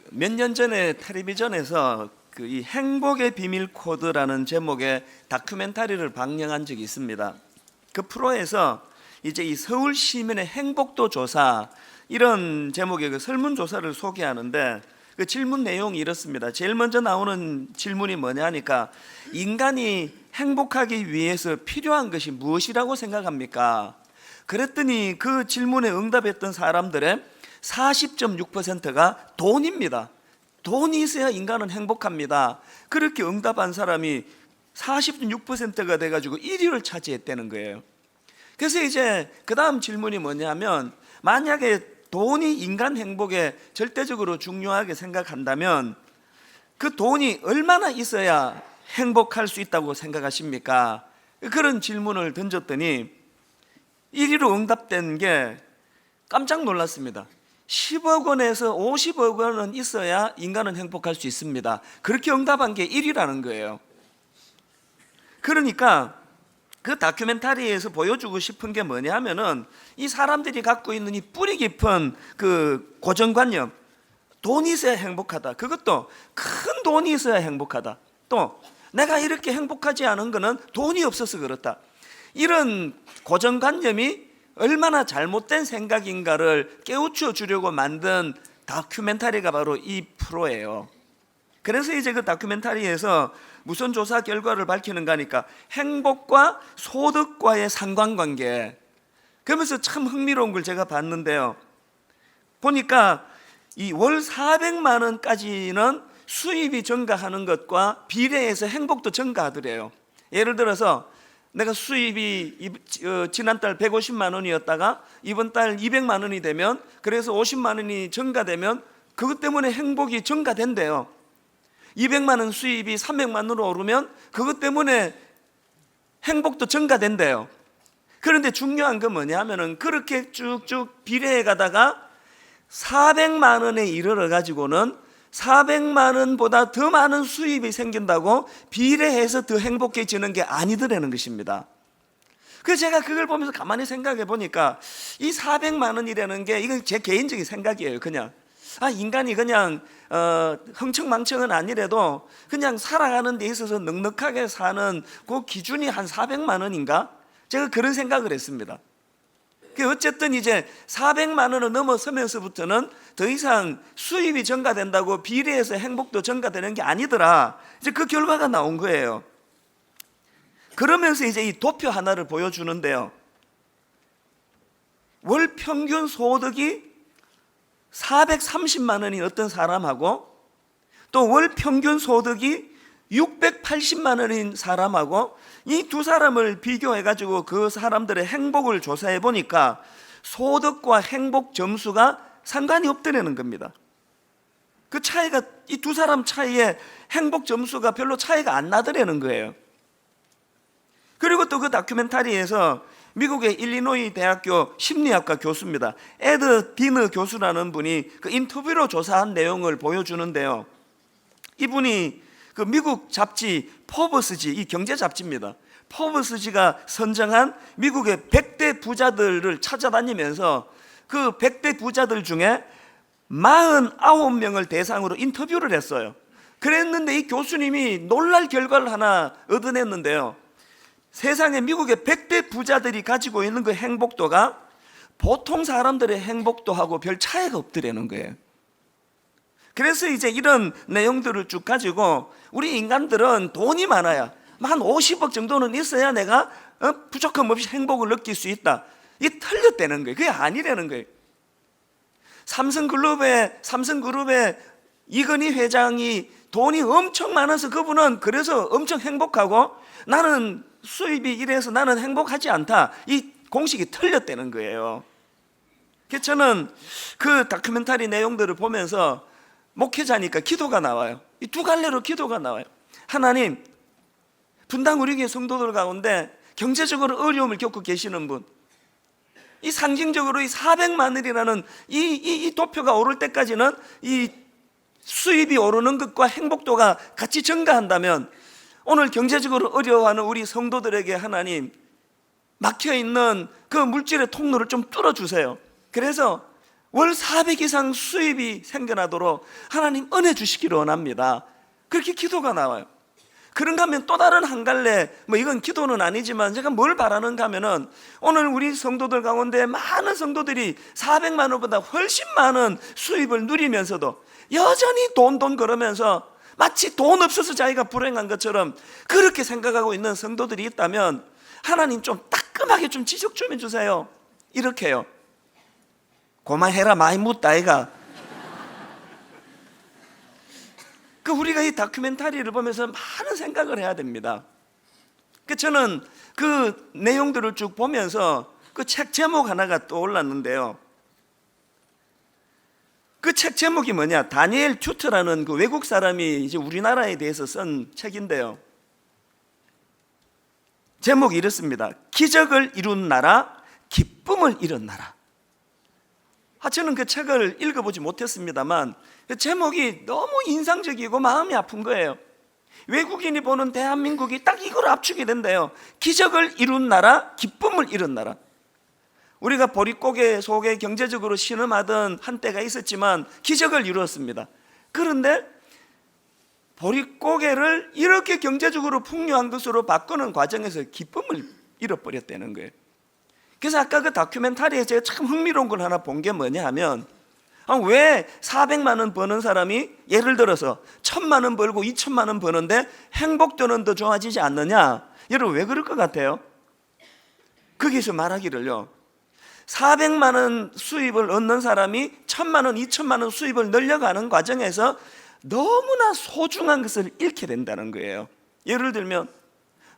몇 년 전에 텔레비전에서 이 행복의 비밀 코드라는 제목의 다큐멘터리를 방영한 적이 있습니다. 그 프로에서 이제 이 서울 시민의 행복도 조사 이런 제목의 그 설문조사를 소개하는데 그 질문 내용이 이렇습니다. 제일 먼저 나오는 질문이 뭐냐 하니까 인간이 행복하기 위해서 필요한 것이 무엇이라고 생각합니까? 그랬더니 그 질문에 응답했던 사람들의 40.6%가 돈입니다. 돈이 있어야 인간은 행복합니다. 그렇게 응답한 사람이 40.6%가 돼가지고 1위를 차지했다는 거예요. 그래서 이제 그 다음 질문이 뭐냐면, 만약에 돈이 인간 행복에 절대적으로 중요하게 생각한다면 그 돈이 얼마나 있어야 행복할 수 있다고 생각하십니까? 그런 질문을 던졌더니 1위로 응답된 게 깜짝 놀랐습니다. 10억 원에서 50억 원은 있어야 인간은 행복할 수 있습니다. 그렇게 응답한 게 1위라는 거예요. 그러니까 그 다큐멘터리에서 보여주고 싶은 게 뭐냐 하면은 이 사람들이 갖고 있는 이 뿌리 깊은 그 고정관념, 돈이 있어야 행복하다, 그것도 큰 돈이 있어야 행복하다, 또 내가 이렇게 행복하지 않은 거는 돈이 없어서 그렇다, 이런 고정관념이 얼마나 잘못된 생각인가를 깨우쳐 주려고 만든 다큐멘터리가 바로 이 프로예요. 그래서 이제 그 다큐멘터리에서 무슨 조사 결과를 밝히는가 하니까 행복과 소득과의 상관관계, 그러면서 참 흥미로운 걸 제가 봤는데요. 보니까 이 월 400만 원까지는 수입이 증가하는 것과 비례해서 행복도 증가하더래요. 예를 들어서 내가 수입이 지난달 150만 원이었다가 이번 달 200만 원이 되면, 그래서 50만 원이 증가되면 그것 때문에 행복이 증가된대요. 200만 원 수입이 300만 원으로 오르면 그것 때문에 행복도 증가된대요. 그런데 중요한 건 뭐냐 하면은 그렇게 쭉쭉 비례해 가다가 400만 원에 이르러 가지고는 400만 원보다 더 많은 수입이 생긴다고 비례해서 더 행복해지는 게 아니더라는 것입니다. 그래서 제가 그걸 보면서 가만히 생각해 보니까 이 400만 원이라는 게, 이건 제 개인적인 생각이에요. 그냥 인간이 그냥 흥청망청은 아니래도 그냥 살아가는 데 있어서 넉넉하게 사는 그 기준이 한 400만 원인가? 제가 그런 생각을 했습니다. 어쨌든 이제 400만 원을 넘어서면서부터는 더 이상 수입이 증가된다고 비례해서 행복도 증가되는 게 아니더라, 이제 그 결과가 나온 거예요. 그러면서 이제 이 도표 하나를 보여주는데요. 월 평균 소득이 430만 원인 어떤 사람하고 또 월 평균 소득이 680만 원인 사람하고 이 두 사람을 비교해 가지고 그 사람들의 행복을 조사해 보니까 소득과 행복 점수가 상관이 없더라는 겁니다. 그 차이가, 이 두 사람 차이에 행복 점수가 별로 차이가 안 나더라는 거예요. 그리고 또 그 다큐멘터리에서 미국의 일리노이 대학교 심리학과 교수입니다. 에드 디너 교수라는 분이 그 인터뷰로 조사한 내용을 보여주는데요. 이분이 그 미국 잡지 포브스지, 이 경제 잡지입니다. 포브스지가 선정한 미국의 100대 부자들을 찾아다니면서 그 100대 부자들 중에 49명을 대상으로 인터뷰를 했어요. 그랬는데 이 교수님이 놀랄 결과를 하나 얻어냈는데요. 세상에 미국의 100대 부자들이 가지고 있는 그 행복도가 보통 사람들의 행복도하고 별 차이가 없더라는 거예요. 그래서 이제 이런 내용들을 쭉 가지고 우리 인간들은 돈이 많아야, 한 50억 정도는 있어야 내가 부족함 없이 행복을 느낄 수 있다, 이게 틀렸다는 거예요. 그게 아니라는 거예요. 삼성그룹의 이건희 회장이 돈이 엄청 많아서 그분은 그래서 엄청 행복하고 나는 수입이 이래서 나는 행복하지 않다, 이 공식이 틀렸다는 거예요. 그래서 저는 그 다큐멘터리 내용들을 보면서 목회자니까 기도가 나와요. 이 두 갈래로 기도가 나와요. 하나님, 분당 우리 교회 성도들 가운데 경제적으로 어려움을 겪고 계시는 분, 이 상징적으로 이 400만 원이라는 이 도표가 오를 때까지는 이 수입이 오르는 것과 행복도가 같이 증가한다면 오늘 경제적으로 어려워하는 우리 성도들에게 하나님 막혀있는 그 물질의 통로를 좀 뚫어주세요. 그래서 월 400 이상 수입이 생겨나도록 하나님 은혜 주시기를 원합니다. 그렇게 기도가 나와요. 그런가 하면 또 다른 한 갈래, 이건 기도는 아니지만 제가 뭘 바라는가 하면은 오늘 우리 성도들 가운데 많은 성도들이 400만 원보다 훨씬 많은 수입을 누리면서도 여전히 돈 그러면서 마치 돈 없어서 자기가 불행한 것처럼 그렇게 생각하고 있는 성도들이 있다면 하나님 좀 따끔하게 좀 지적 좀 해주세요. 이렇게요. 고만해라 많이 묻다 아이가. 우리가 이 다큐멘터리를 보면서 많은 생각을 해야 됩니다. 저는 그 내용들을 쭉 보면서 그 책 제목 하나가 떠올랐는데요. 그 책 제목이 뭐냐? 다니엘 튜트라는 그 외국 사람이 이제 우리나라에 대해서 쓴 책인데요. 제목이 이렇습니다. 기적을 이룬 나라, 기쁨을 이룬 나라. 저는 그 책을 읽어보지 못했습니다만 그 제목이 너무 인상적이고 마음이 아픈 거예요. 외국인이 보는 대한민국이 딱 이걸 압축이 된대요. 기적을 이룬 나라, 기쁨을 이룬 나라. 우리가 보릿고개 속에 경제적으로 신음하던 한때가 있었지만 기적을 이루었습니다. 그런데 보릿고개를 이렇게 경제적으로 풍요한 것으로 바꾸는 과정에서 기쁨을 잃어버렸다는 거예요. 그래서 아까 그 다큐멘터리에 제가 참 흥미로운 걸 하나 본 게 뭐냐 하면 왜 400만 원 버는 사람이 예를 들어서 1000만 원 벌고 2000만 원 버는데 행복도는 더 좋아지지 않느냐? 여러분 왜 그럴 것 같아요? 거기서 말하기를요, 400만 원 수입을 얻는 사람이 1000만 원, 2000만 원 수입을 늘려가는 과정에서 너무나 소중한 것을 잃게 된다는 거예요. 예를 들면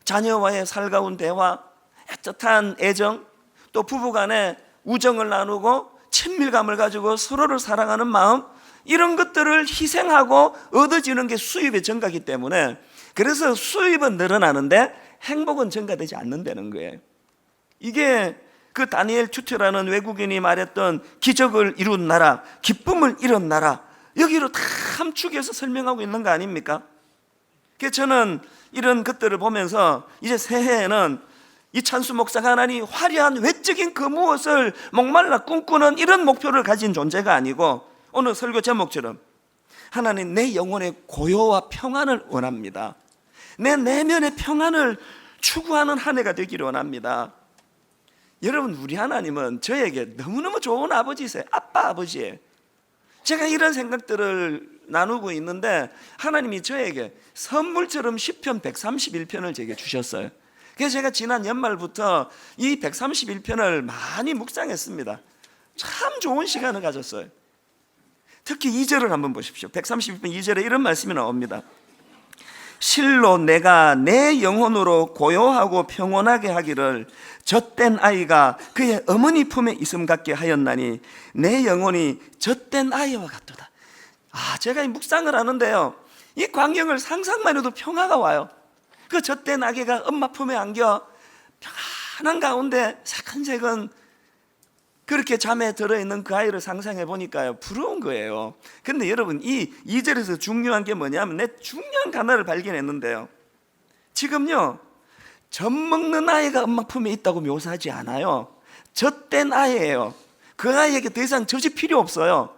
자녀와의 살가운 대화, 애틋한 애정, 또 부부간에 우정을 나누고 친밀감을 가지고 서로를 사랑하는 마음, 이런 것들을 희생하고 얻어지는 게 수입의 증가이기 때문에 그래서 수입은 늘어나는데 행복은 증가되지 않는다는 거예요. 이게 그 다니엘 튜트라는 외국인이 말했던 기적을 이룬 나라, 기쁨을 이룬 나라, 여기로 다 함축해서 설명하고 있는 거 아닙니까? 그래서 저는 이런 것들을 보면서 이제 새해에는 이찬수 목사가 하나님 화려한 외적인 그 무엇을 목말라 꿈꾸는 이런 목표를 가진 존재가 아니고 오늘 설교 제목처럼 하나님 내 영혼의 고요와 평안을 원합니다. 내 내면의 평안을 추구하는 한 해가 되기를 원합니다. 여러분 우리 하나님은 저에게 너무너무 좋은 아버지세요. 아빠 아버지예요. 제가 이런 생각들을 나누고 있는데 하나님이 저에게 선물처럼 시편 131편을 제게 주셨어요. 그래서 제가 지난 연말부터 이 131편을 많이 묵상했습니다. 참 좋은 시간을 가졌어요. 특히 2절을 한번 보십시오. 131편 2절에 이런 말씀이 나옵니다. 실로 내가 내 영혼으로 고요하고 평온하게 하기를 젖된 아이가 그의 어머니 품에 있음 같게 하였나니 내 영혼이 젖된 아이와 같도다. 제가 이 묵상을 하는데요, 이 광경을 상상만 해도 평화가 와요. 그 젖된 아기가 엄마 품에 안겨 평안한 가운데 새근새근 그렇게 잠에 들어있는 그 아이를 상상해 보니까요, 부러운 거예요. 근데 여러분 이 2절에서 중요한 게 뭐냐면 내 중요한 하나를 발견했는데요, 지금요 젖 먹는 아이가 엄마 품에 있다고 묘사하지 않아요. 젖된 아이예요. 그 아이에게 더 이상 젖이 필요 없어요.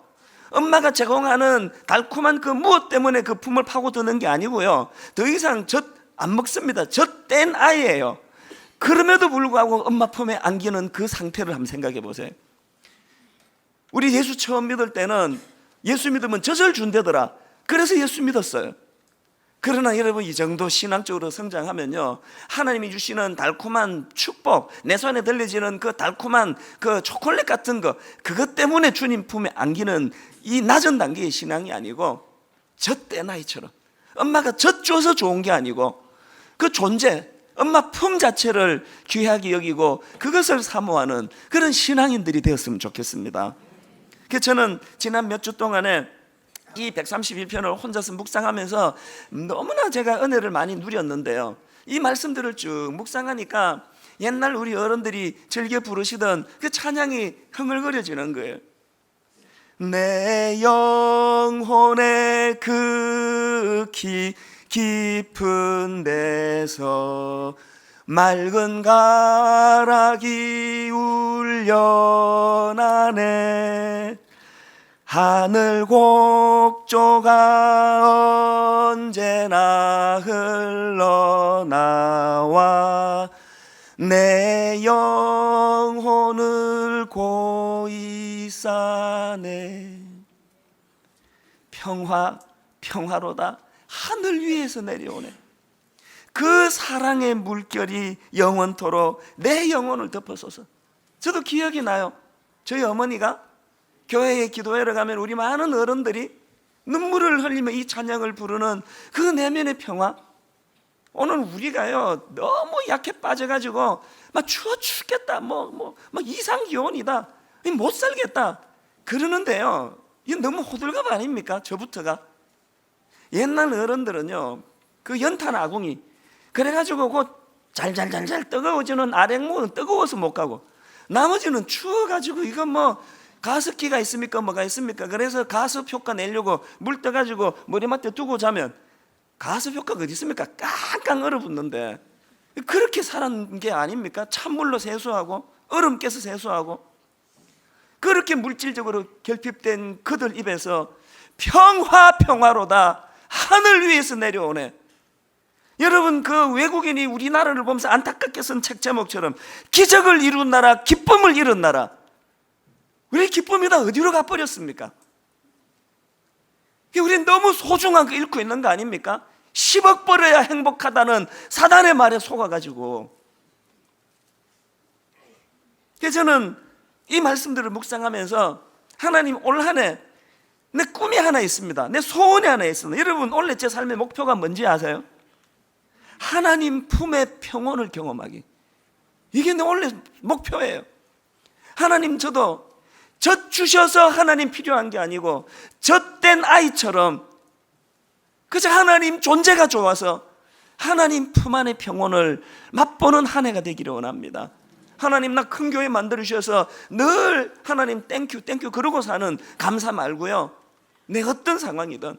엄마가 제공하는 달콤한 그 무엇 때문에 그 품을 파고드는 게 아니고요, 더 이상 젖 안 먹습니다. 젖된 아이예요. 그럼에도 불구하고 엄마 품에 안기는 그 상태를 한번 생각해 보세요. 우리 예수 처음 믿을 때는 예수 믿으면 젖을 준대더라. 그래서 예수 믿었어요. 그러나 여러분 이 정도 신앙적으로 성장하면요, 하나님이 주시는 달콤한 축복, 내 손에 들려지는 그 달콤한 그 초콜릿 같은 거, 그것 때문에 주님 품에 안기는 이 낮은 단계의 신앙이 아니고 젖된 아이처럼 엄마가 젖 줘서 좋은 게 아니고 그 존재, 엄마 품 자체를 귀하게 여기고 그것을 사모하는 그런 신앙인들이 되었으면 좋겠습니다. 그래서 저는 지난 몇 주 동안에 이 131편을 혼자서 묵상하면서 너무나 제가 은혜를 많이 누렸는데요, 이 말씀들을 쭉 묵상하니까 옛날 우리 어른들이 즐겨 부르시던 그 찬양이 흥얼거려지는 거예요. 내 영혼의 극히 깊은 데서 맑은 가락이 울려나네. 하늘 곡조가 언제나 흘러나와 내 영혼을 고이 싸네. 평화로다. 하늘 위에서 내려오네. 그 사랑의 물결이 영원토록 내 영혼을 덮어서서. 저도 기억이 나요. 저희 어머니가 교회에 기도회를 가면 우리 많은 어른들이 눈물을 흘리며 이 찬양을 부르는 그 내면의 평화. 오늘 우리가요 너무 약해 빠져가지고 막 추워 죽겠다, 막 이상 기온이다, 못 살겠다 그러는데요, 이게 너무 호들갑 아닙니까? 저부터가. 옛날 어른들은요 그 연탄 아궁이 그래가지고 그 잘잘잘잘 뜨거워지는 아랫목은 뜨거워서 못 가고, 나머지는 추워가지고 이거 뭐 가습기가 있습니까 뭐가 있습니까? 그래서 가습 효과 내려고 물 떠가지고 머리맡에 두고 자면 가습 효과가 어디 있습니까? 깡깡 얼어붙는데 그렇게 살았는 게 아닙니까? 찬물로 세수하고 얼음 깨서 세수하고. 그렇게 물질적으로 결핍된 그들 입에서 평화로다. 하늘 위에서 내려오네. 여러분, 그 외국인이 우리나라를 보면서 안타깝게 쓴 책 제목처럼 기적을 이룬 나라, 기쁨을 이룬 나라. 우리 기쁨이 다 어디로 가버렸습니까? 우리는 너무 소중한 거 잃고 있는 거 아닙니까? 10억 벌어야 행복하다는 사단의 말에 속아가지고. 그래서 저는 이 말씀들을 묵상하면서 하나님, 올 한 해 내 꿈이 하나 있습니다. 내 소원이 하나 있습니다. 여러분, 원래 제 삶의 목표가 뭔지 아세요? 하나님 품의 평온을 경험하기. 이게 내 원래 목표예요. 하나님, 저도 젖 주셔서 하나님 필요한 게 아니고 젖된 아이처럼 그저 하나님 존재가 좋아서 하나님 품 안의 평온을 맛보는 한 해가 되기를 원합니다. 하나님, 나 큰 교회 만들어주셔서 늘 하나님 땡큐 그러고 사는 감사 말고요, 내 어떤 상황이든.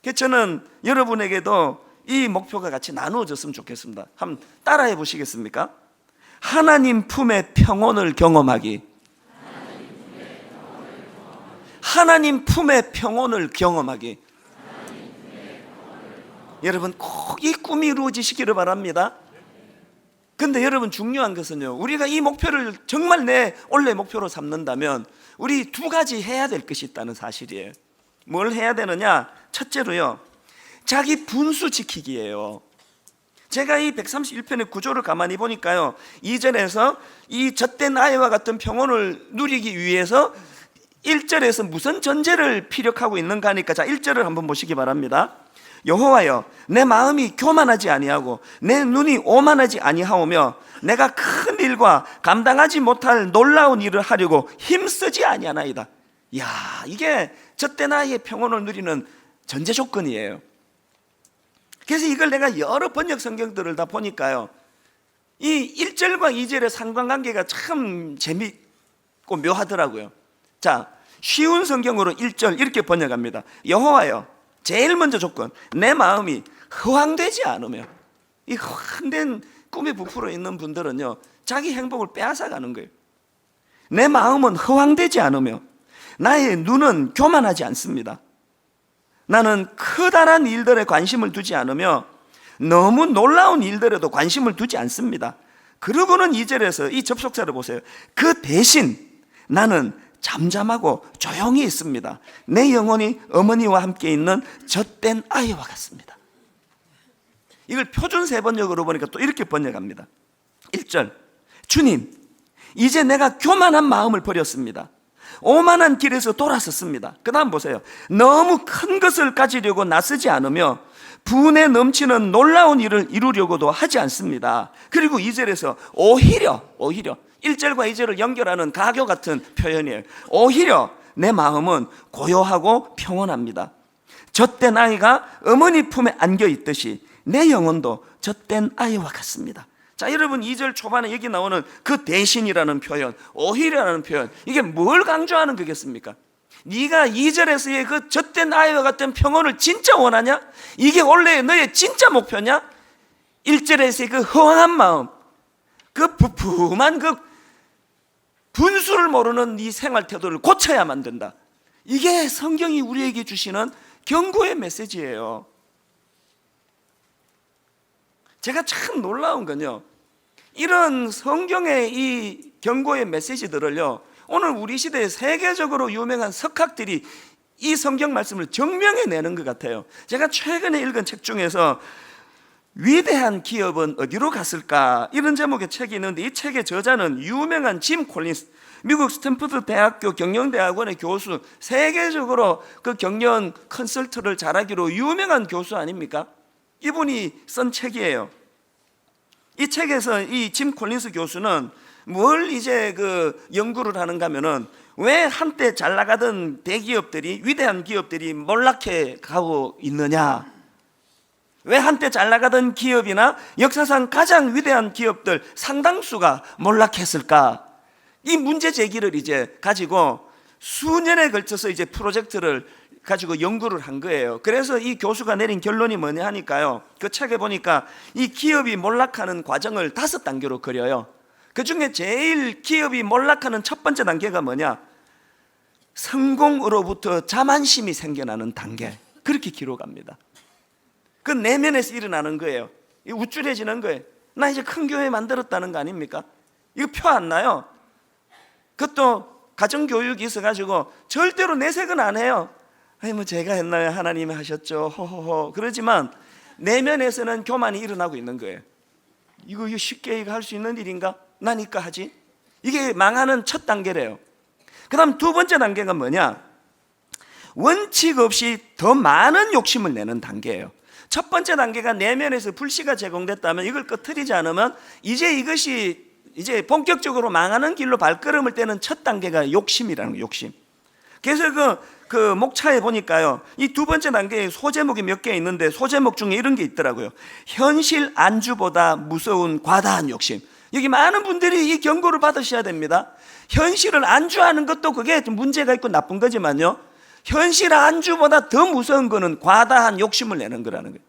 그래서 저는 여러분에게도 이 목표가 같이 나누어졌으면 좋겠습니다. 한번 따라해 보시겠습니까? 하나님 품의 평온을 경험하기. 하나님 품의 평온을 경험하기. 여러분, 꼭 이 꿈이 이루어지시기를 바랍니다. 근데 여러분, 중요한 것은요, 우리가 이 목표를 정말 내 원래 목표로 삼는다면 우리 두 가지 해야 될 것이 있다는 사실이에요. 뭘 해야 되느냐? 첫째로요, 자기 분수 지키기예요. 제가 이 131편의 구조를 가만히 보니까요, 2절에서 이 젖된 아이와 같은 평온을 누리기 위해서 1절에서 무슨 전제를 피력하고 있는가 하니까, 자 1절을 한번 보시기 바랍니다. 여호와여, 내 마음이 교만하지 아니하고 내 눈이 오만하지 아니하오며 내가 큰 일과 감당하지 못할 놀라운 일을 하려고 힘쓰지 아니하나이다. 이야, 이게 젖된 아이의 평온을 누리는 전제 조건이에요. 그래서 이걸 내가 여러 번역 성경들을 다 보니까요, 이 1절과 2절의 상관관계가 참 재미있고 묘하더라고요. 자, 쉬운 성경으로 1절 이렇게 번역합니다. 여호와여, 제일 먼저 조건, 내 마음이 허황되지 않으며. 이 허황된 꿈에 부풀어 있는 분들은요, 자기 행복을 빼앗아가는 거예요. 내 마음은 허황되지 않으며 나의 눈은 교만하지 않습니다. 나는 커다란 일들에 관심을 두지 않으며 너무 놀라운 일들에도 관심을 두지 않습니다. 그러고는 2절에서 이 접속사를 보세요. 그 대신 나는 잠잠하고 조용히 있습니다. 내 영혼이 어머니와 함께 있는 젖된 아이와 같습니다. 이걸 표준 세번역으로 보니까 또 이렇게 번역합니다. 1절, 주님, 이제 내가 교만한 마음을 버렸습니다. 오만한 길에서 돌아섰습니다. 그 다음 보세요. 너무 큰 것을 가지려고 나서지 않으며 분에 넘치는 놀라운 일을 이루려고도 하지 않습니다. 그리고 2절에서 오히려 1절과 2절을 연결하는 가교 같은 표현이에요. 오히려 내 마음은 고요하고 평온합니다. 젖된 아이가 어머니 품에 안겨 있듯이 내 영혼도 젖된 아이와 같습니다. 자, 여러분, 2절 초반에 여기 나오는 그 대신이라는 표현, 오히려라는 표현, 이게 뭘 강조하는 거겠습니까? 네가 2절에서의 그 젖된 아이와 같은 평온을 진짜 원하냐? 이게 원래 너의 진짜 목표냐? 1절에서의 그 허황한 마음, 그 부푼한 그 분수를 모르는 이 생활 태도를 고쳐야만 된다. 이게 성경이 우리에게 주시는 경고의 메시지예요. 제가 참 놀라운 건요, 이런 성경의 이 경고의 메시지들을요, 오늘 우리 시대에 세계적으로 유명한 석학들이 이 성경 말씀을 증명해 내는 것 같아요. 제가 최근에 읽은 책 중에서 위대한 기업은 어디로 갔을까? 이런 제목의 책이 있는데, 이 책의 저자는 유명한 짐 콜린스, 미국 스탠퍼드 대학교 경영대학원의 교수, 세계적으로 그 경영 컨설트를 잘하기로 유명한 교수 아닙니까? 이분이 쓴 책이에요. 이 책에서 이 짐 콜린스 교수는 뭘 이제 그 연구를 하는가 하면은, 왜 한때 잘 나가던 대기업들이, 위대한 기업들이 몰락해 가고 있느냐, 왜 한때 잘 나가던 기업이나 역사상 가장 위대한 기업들 상당수가 몰락했을까? 이 문제 제기를 이제 가지고 수년에 걸쳐서 이제 프로젝트를 가지고 연구를 한 거예요. 그래서 이 교수가 내린 결론이 뭐냐 하니까요, 그 책에 보니까 이 기업이 몰락하는 과정을 5단계로 그려요. 그 중에 제일 기업이 몰락하는 첫 번째 단계가 뭐냐? 성공으로부터 자만심이 생겨나는 단계. 그렇게 기록합니다. 그 내면에서 일어나는 거예요. 우쭐해지는 거예요. 나 이제 큰 교회 만들었다는 거 아닙니까? 이거 표 안 나요. 그것도 가정교육이 있어가지고 절대로 내색은 안 해요. 아니 뭐 제가 했나요? 하나님이 하셨죠. 호호호. 그러지만 내면에서는 교만이 일어나고 있는 거예요. 이거 쉽게 할 수 있는 일인가? 나니까 하지. 이게 망하는 첫 단계래요. 그 다음 두 번째 단계가 뭐냐? 원칙 없이 더 많은 욕심을 내는 단계예요. 첫 번째 단계가 내면에서 불씨가 제공됐다면 이걸 꺼트리지 않으면 이제 이것이 이제 본격적으로 망하는 길로 발걸음을 떼는 첫 단계가 욕심이라는 거예요. 욕심. 그래서 그 목차에 보니까요, 이 두 번째 단계에 소제목이 몇 개 있는데 소제목 중에 이런 게 있더라고요. 현실 안주보다 무서운 과다한 욕심. 여기 많은 분들이 이 경고를 받으셔야 됩니다. 현실을 안주하는 것도 그게 좀 문제가 있고 나쁜 거지만요, 현실 안주보다 더 무서운 거는 과다한 욕심을 내는 거라는 거예요.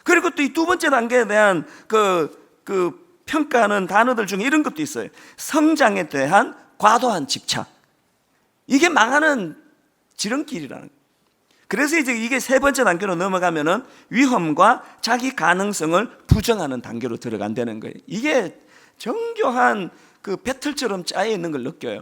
그리고 또 이 두 번째 단계에 대한 그 평가하는 단어들 중에 이런 것도 있어요. 성장에 대한 과도한 집착. 이게 망하는 지름길이라는 거예요. 그래서 이제 이게 세 번째 단계로 넘어가면은 위험과 자기 가능성을 부정하는 단계로 들어간다는 거예요. 이게 정교한 그 배틀처럼 짜여 있는 걸 느껴요.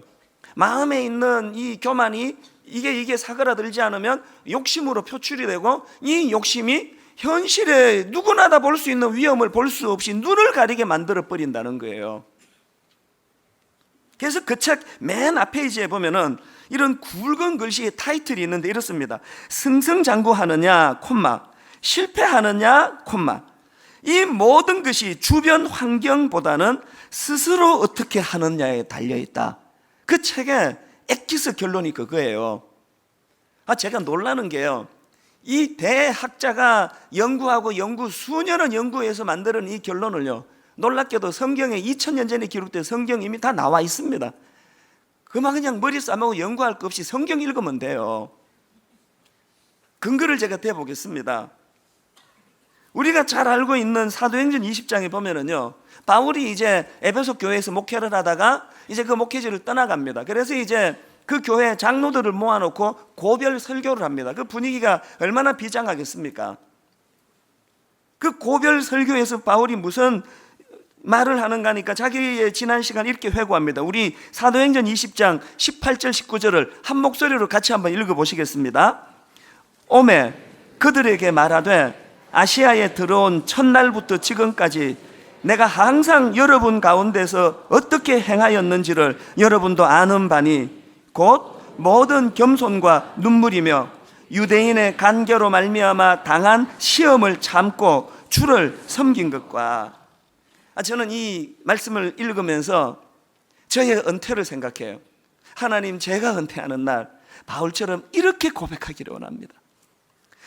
마음에 있는 이 교만이 이게 사그라들지 않으면 욕심으로 표출이 되고, 이 욕심이 현실에 누구나 다 볼 수 있는 위험을 볼 수 없이 눈을 가리게 만들어 버린다는 거예요. 그래서 그 책 맨 앞 페이지에 보면은 이런 굵은 글씨의 타이틀이 있는데 이렇습니다. 승승장구하느냐, 콤마, 실패하느냐, 콤마. 이 모든 것이 주변 환경보다는 스스로 어떻게 하느냐에 달려있다. 그 책의 엑기스 결론이 그거예요. 제가 놀라는 게요, 이 대학자가 연구하고 수년을 연구해서 만드는 이 결론을요, 놀랍게도 성경에 2000년 전에 기록된 성경이 이미 다 나와 있습니다. 그만 그냥 머리 싸매고 연구할 것 없이 성경 읽으면 돼요. 근거를 제가 대보겠습니다. 우리가 잘 알고 있는 사도행전 20장에 보면은요, 바울이 이제 에베소 교회에서 목회를 하다가 이제 그 목회지를 떠나갑니다. 그래서 이제 그 교회 장로들을 모아놓고 고별 설교를 합니다. 그 분위기가 얼마나 비장하겠습니까? 그 고별 설교에서 바울이 무슨 말을 하는가 하니까 자기의 지난 시간 이렇게 회고합니다. 우리 사도행전 20장 18절 19절을 한 목소리로 같이 한번 읽어보시겠습니다. 오매 그들에게 말하되 아시아에 들어온 첫날부터 지금까지 내가 항상 여러분 가운데서 어떻게 행하였는지를 여러분도 아는 바니 곧 모든 겸손과 눈물이며 유대인의 간계로 말미암아 당한 시험을 참고 주를 섬긴 것과. 저는 이 말씀을 읽으면서 저의 은퇴를 생각해요. 하나님, 제가 은퇴하는 날 바울처럼 이렇게 고백하기를 원합니다.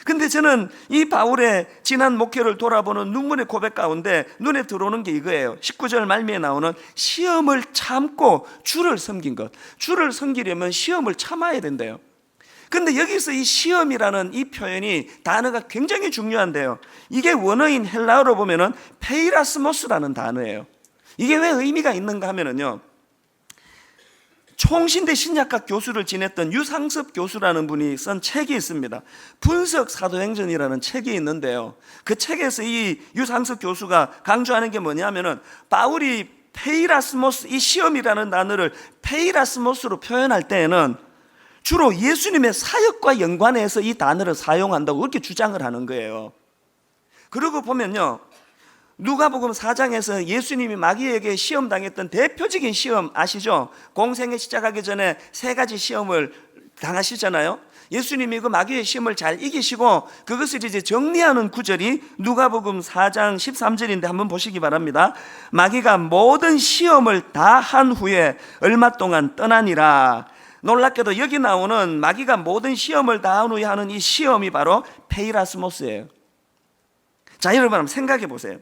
근데 저는 이 바울의 지난 목회를 돌아보는 눈물의 고백 가운데 눈에 들어오는 게 이거예요. 19절 말미에 나오는 시험을 참고 주를 섬긴 것. 주를 섬기려면 시험을 참아야 된대요. 근데 여기서 이 시험이라는 이 표현이, 단어가 굉장히 중요한데요, 이게 원어인 헬라어로 보면은 페이라스모스라는 단어예요. 이게 왜 의미가 있는가 하면은요, 송신대 신약학 교수를 지냈던 유상섭 교수라는 분이 쓴 책이 있습니다. 분석 사도행전이라는 책이 있는데요, 그 책에서 이 유상섭 교수가 강조하는 게 뭐냐면은 바울이 페이라스모스, 이 시험이라는 단어를 페이라스모스로 표현할 때에는 주로 예수님의 사역과 연관해서 이 단어를 사용한다고 그렇게 주장을 하는 거예요. 그러고 보면요, 누가복음 4장에서 예수님이 마귀에게 시험 당했던 대표적인 시험 아시죠? 공생애 시작하기 전에 3가지 시험을 당하시잖아요. 예수님이 그 마귀의 시험을 잘 이기시고 그것을 이제 정리하는 구절이 누가복음 4장 13절인데 한번 보시기 바랍니다. 마귀가 모든 시험을 다 한 후에 얼마 동안 떠나니라. 놀랍게도 여기 나오는 마귀가 모든 시험을 다 한 후에 하는 이 시험이 바로 페이라스모스예요. 자, 여러분 한번 생각해 보세요.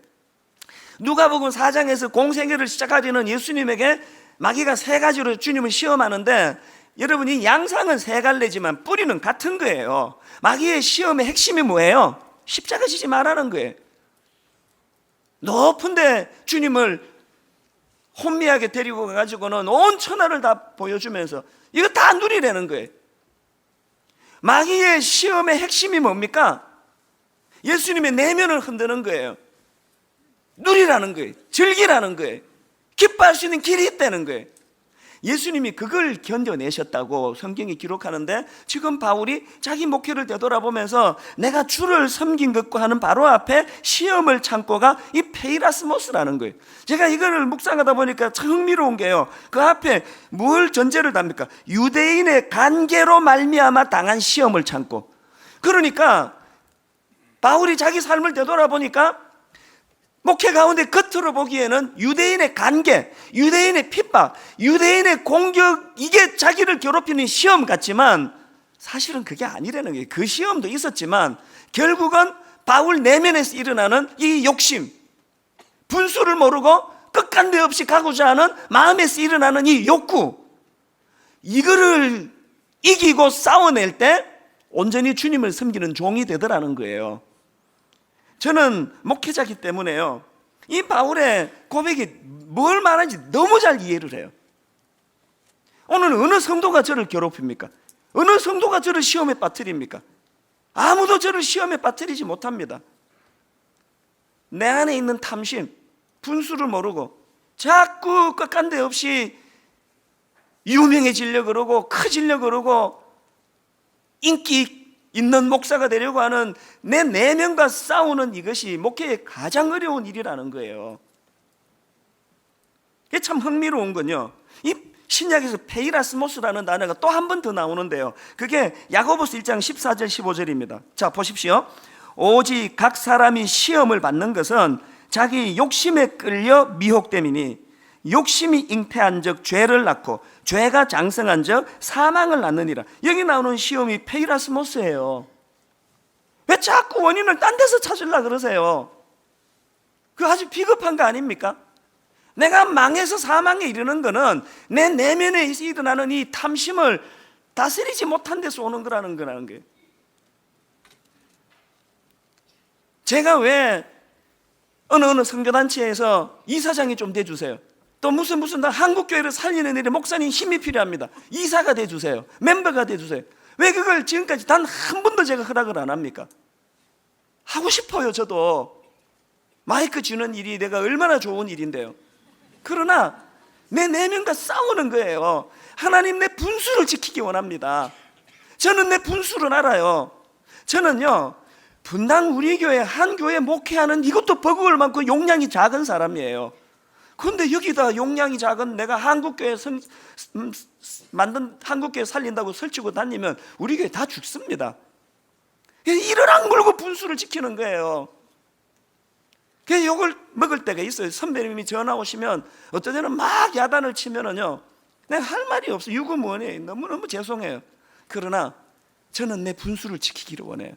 누가복음 4장에서 공생애를 시작하려는 예수님에게 마귀가 3가지로 주님을 시험하는데, 여러분이 양상은 3갈래지만 뿌리는 같은 거예요. 마귀의 시험의 핵심이 뭐예요? 십자가 지지 말라는 거예요. 높은데 주님을 혼미하게 데리고 가가지고는 온 천하를 다 보여주면서 이거 다 누리라는 거예요. 마귀의 시험의 핵심이 뭡니까? 예수님의 내면을 흔드는 거예요. 누리라는 거예요. 즐기라는 거예요. 기뻐할 수 있는 길이 있다는 거예요. 예수님이 그걸 견뎌내셨다고 성경이 기록하는데, 지금 바울이 자기 목회를 되돌아보면서 내가 주를 섬긴 것과 하는 바로 앞에 시험을 참고가 이 페이라스모스라는 거예요. 제가 이거를 묵상하다 보니까 참 흥미로운 게요, 그 앞에 뭘 전제를 답니까? 유대인의 관계로 말미암아 당한 시험을 참고. 그러니까 바울이 자기 삶을 되돌아보니까 목회 가운데 겉으로 보기에는 유대인의 관계, 유대인의 핍박, 유대인의 공격, 이게 자기를 괴롭히는 시험 같지만 사실은 그게 아니라는 거예요. 그 시험도 있었지만 결국은 바울 내면에서 일어나는 이 욕심, 분수를 모르고 끝간데 없이 가고자 하는 마음에서 일어나는 이 욕구, 이거를 이기고 싸워낼 때 온전히 주님을 섬기는 종이 되더라는 거예요. 저는 목회자이기 때문에요, 이 바울의 고백이 뭘 말하는지 너무 잘 이해를 해요. 오늘 어느 성도가 저를 괴롭힙니까? 어느 성도가 저를 시험에 빠뜨립니까? 아무도 저를 시험에 빠뜨리지 못합니다. 내 안에 있는 탐심, 분수를 모르고 자꾸 끝간데 없이 유명해지려고 그러고 커지려고 그러고 인기 있는 목사가 되려고 하는 내 내면과 싸우는 이것이 목회의 가장 어려운 일이라는 거예요. 이게 참 흥미로운 건요, 이 신약에서 페이라스모스라는 단어가 또 한 번 더 나오는데요, 그게 야고보서 1장 14절 15절입니다. 자, 보십시오. 오직 각 사람이 시험을 받는 것은 자기 욕심에 끌려 미혹됨이니 욕심이 잉태한 적 죄를 낳고 죄가 장성한 적 사망을 낳느니라. 여기 나오는 시험이 페이라스모스예요. 왜 자꾸 원인을 딴 데서 찾으려고 그러세요? 그거 아주 비겁한 거 아닙니까? 내가 망해서 사망에 이르는 거는 내 내면에 일어나는 이 탐심을 다스리지 못한 데서 오는 거라는 거예요. 제가 왜 어느 선교단체에서 이사장이 좀 돼주세요, 또 무슨 한국교회를 살리는 일에 목사님 힘이 필요합니다, 이사가 돼주세요, 멤버가 돼주세요. 왜 그걸 지금까지 단 한 번도 제가 허락을 안 합니까? 하고 싶어요. 저도 마이크 쥐는 일이 내가 얼마나 좋은 일인데요. 그러나 내 내면과 싸우는 거예요. 하나님, 내 분수를 지키기 원합니다. 저는 내 분수를 알아요. 저는요, 분당 우리 교회 한 교회 목회하는 이것도 버거울 만큼 용량이 작은 사람이에요. 그런데 여기다 용량이 작은 내가 한국교회 만든 한국교회 살린다고 설치고 다니면 우리 교회 다 죽습니다. 이를 악물고 분수를 지키는 거예요. 그래서 욕을 먹을 때가 있어요. 선배님이 전화 오시면 어떤 때는 막 야단을 치면은요, 내가 할 말이 없어요. 유구무원해요. 너무너무 죄송해요. 그러나 저는 내 분수를 지키기를 원해요.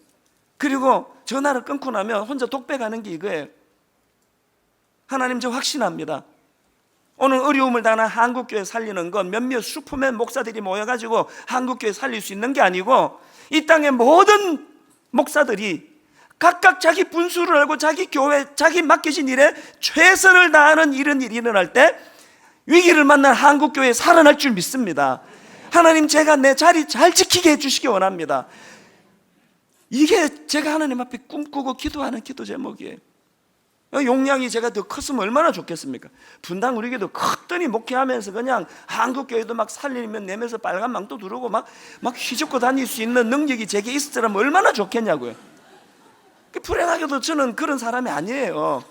그리고 전화를 끊고 나면 혼자 독백하는 게 이거예요. 하나님, 저 확신합니다. 오늘 어려움을 당한 한국교회 살리는 건 몇몇 슈퍼맨 목사들이 모여가지고 한국교회 살릴 수 있는 게 아니고, 이 땅의 모든 목사들이 각각 자기 분수를 알고 자기 교회, 자기 맡겨진 일에 최선을 다하는 이런 일이 일어날 때 위기를 만난 한국교회 살아날 줄 믿습니다. 하나님, 제가 내 자리 잘 지키게 해주시기 원합니다. 이게 제가 하나님 앞에 꿈꾸고 기도하는 기도 제목이에요. 용량이 제가 더 컸으면 얼마나 좋겠습니까? 분당 우리 교회도 컸더니 목회하면서 그냥 한국교회도 막 살리면 내면서 빨간 망토 두르고 막 휘젓고 다닐 수 있는 능력이 제게 있었더라면 얼마나 좋겠냐고요. 불행하게도 저는 그런 사람이 아니에요.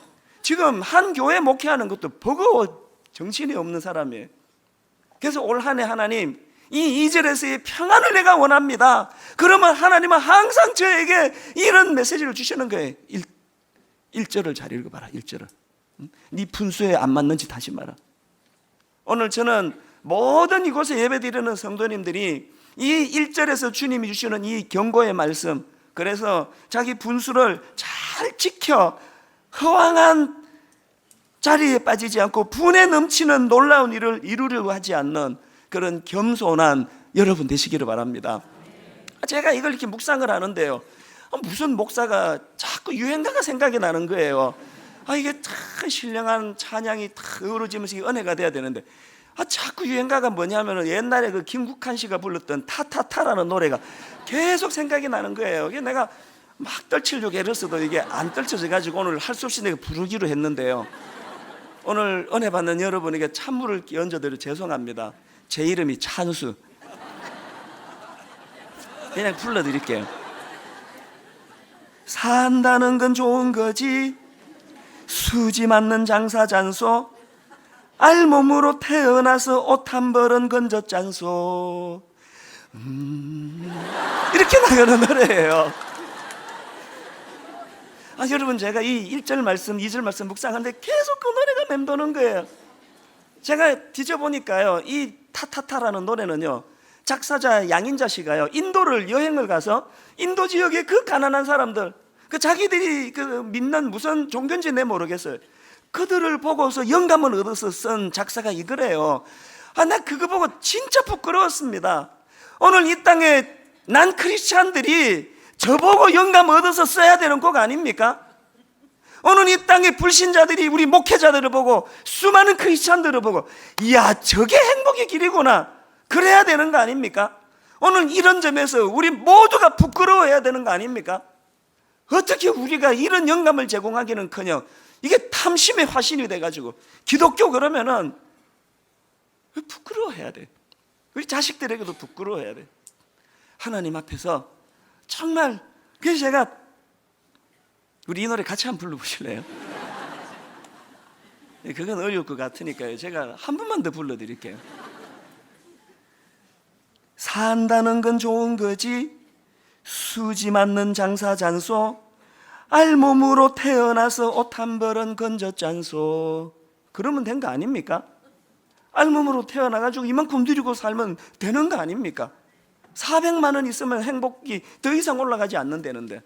지금 한 교회 목회하는 것도 버거워 정신이 없는 사람이에요. 그래서 올 한 해 하나님, 이 2절에서의 평안을 내가 원합니다. 그러면 하나님은 항상 저에게 이런 메시지를 주시는 거예요. 1절을 잘 읽어봐라. 1절을. 네 분수에 안 맞는지 다시 말아. 오늘 저는 모든 이곳에 예배드리는 성도님들이 이 1절에서 주님이 주시는 이 경고의 말씀, 그래서 자기 분수를 잘 지켜 허황한 자리에 빠지지 않고 분에 넘치는 놀라운 일을 이루려고 하지 않는 그런 겸손한 여러분 되시기를 바랍니다. 제가 이걸 이렇게 묵상을 하는데요, 무슨 목사가 자꾸 유행가가 생각이 나는 거예요. 이게 참 신령한 찬양이 탁 어우러지면서 은혜가 돼야 되는데, 자꾸 유행가가 뭐냐면은 옛날에 그 김국한 씨가 불렀던 타타타라는 노래가 계속 생각이 나는 거예요. 이게 내가 막 떨치려고 애를 써도 이게 안 떨쳐져 가지고 오늘 할 수 없이 내가 부르기로 했는데요, 오늘 은혜 받는 여러분에게 찬물을 얹어드려 죄송합니다. 제 이름이 찬수. 그냥 불러드릴게요. 산다는 건 좋은 거지, 수지 맞는 장사잔소, 알몸으로 태어나서 옷 한 벌은 건졌잔소. 이렇게 나가는 노래예요. 여러분, 제가 이 1절 말씀, 2절 말씀 묵상하는데 계속 그 노래가 맴도는 거예요. 제가 뒤져보니까요, 이 타타타라는 노래는요, 작사자 양인자 씨가요, 인도를 여행을 가서 인도 지역의 그 가난한 사람들, 그 자기들이 그 믿는 무슨 종교인지 내 모르겠어요. 그들을 보고서 영감을 얻어서 쓴 작사가 이거래요. 나 그거 보고 진짜 부끄러웠습니다. 오늘 이 땅에 난 크리스찬들이 저보고 영감 얻어서 써야 되는 곡 아닙니까? 오늘 이 땅의 불신자들이 우리 목회자들을 보고, 수많은 크리스찬들을 보고, 이야, 저게 행복의 길이구나, 그래야 되는 거 아닙니까? 오늘 이런 점에서 우리 모두가 부끄러워해야 되는 거 아닙니까? 어떻게 우리가 이런 영감을 제공하기는커녕 이게 탐심의 화신이 돼가지고 기독교 그러면은 부끄러워해야 돼. 우리 자식들에게도 부끄러워해야 돼. 하나님 앞에서 정말. 그래서 제가, 우리 이 노래 같이 한번 불러보실래요? 그건 어려울 것 같으니까요, 제가 한 번만 더 불러드릴게요. 산다는 건 좋은 거지, 수지 맞는 장사잔소, 알몸으로 태어나서 옷 한 벌은 건졌잔소. 그러면 된 거 아닙니까? 알몸으로 태어나가지고 이만큼 누리고 살면 되는 거 아닙니까? 400만 원 있으면 행복이 더 이상 올라가지 않는다는데,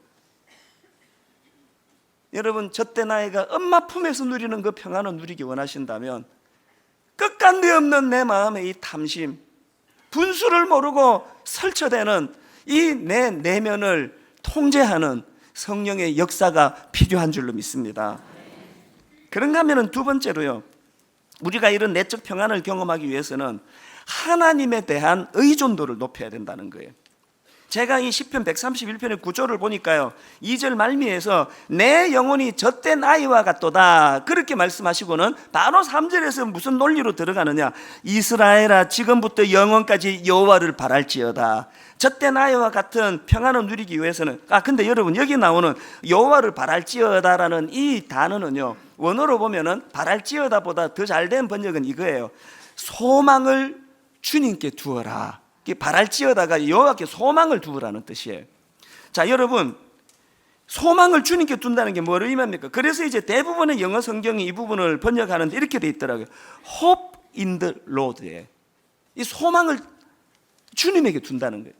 여러분, 젖대 나이가 엄마 품에서 누리는 그 평안을 누리기 원하신다면 끝간데 없는 내 마음의 이 탐심, 분수를 모르고 설쳐대는 이 내 내면을 통제하는 성령의 역사가 필요한 줄로 믿습니다. 그런가 하면 두 번째로요, 우리가 이런 내적 평안을 경험하기 위해서는 하나님에 대한 의존도를 높여야 된다는 거예요. 제가 이 시편 131편의 구조를 보니까요, 2절 말미에서 내 영혼이 젖된 아이와 같도다 그렇게 말씀하시고는 바로 3절에서 무슨 논리로 들어가느냐, 이스라엘아 지금부터 영원까지 여호와를 바랄지어다. 젖된 아이와 같은 평안을 누리기 위해서는, 근데 여러분, 여기 나오는 여호와를 바랄지어다라는 이 단어는요, 원어로 보면은 바랄지어다보다 더 잘된 번역은 이거예요. 소망을 주님께 두어라. 바랄지어다가 여호와께 소망을 두으라는 뜻이에요. 자, 여러분, 소망을 주님께 둔다는 게 뭘 의미합니까? 그래서 이제 대부분의 영어 성경이 이 부분을 번역하는데 이렇게 돼 있더라고요. Hope in the Lord에, 이 소망을 주님에게 둔다는 거예요.